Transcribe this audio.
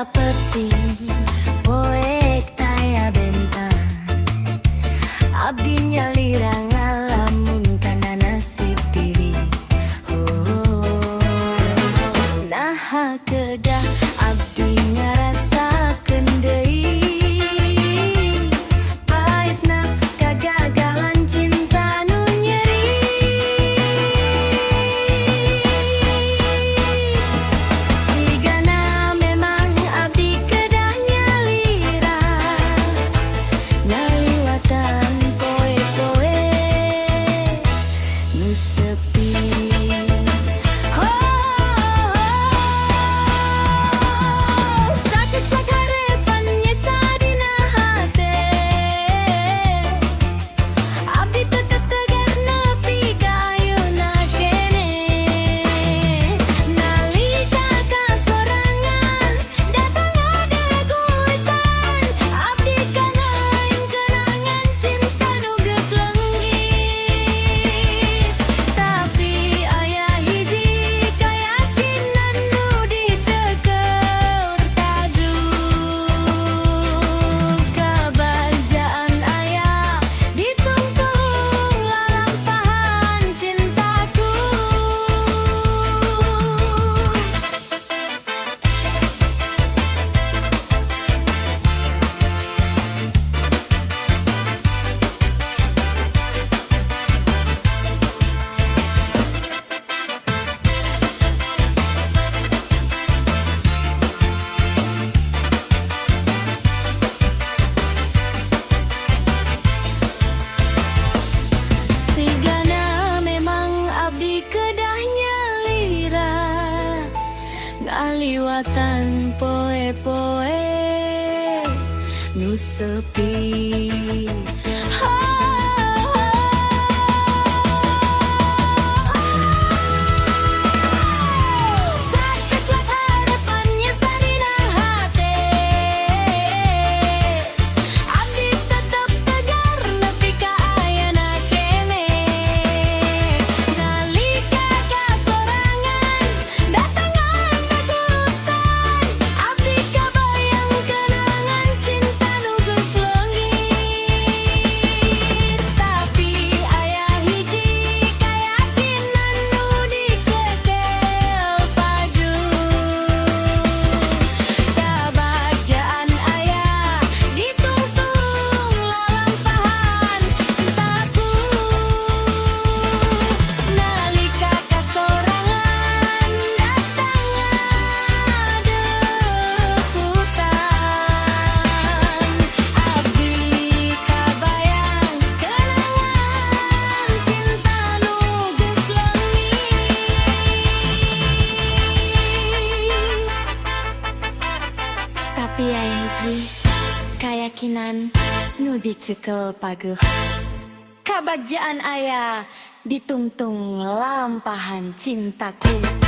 saperti poek taya bentang abdi nyalira ngalamun kana nasib diri. Nah kedah abdi ngarasakeun deui pahitna kagagalan cinta nu nyeri. Sigana memang abdi kedah nyalira ngaliwatan poe-poe nu sepi. Ngaliwatan poe-poe nu sepi. Sakitlah harapannya sarina hate abdi tetep tegar nepi ka ayeuna kene. Nalika kasorangan datangan dagutan abdi kabayang kenangan cinta nu geus leungit. Tapi aya hiji kayakinan nu dicekel paju kabagjaan aya ditungtung lalampahan cintaku. Nalika kasorangan datangan dekutan abdi kabayang kenangan cinta nu geus leungit. Tapi aya hiji kayakinan nu dicekel paguh kabagjaan aya ditungtung lampahan cintaku.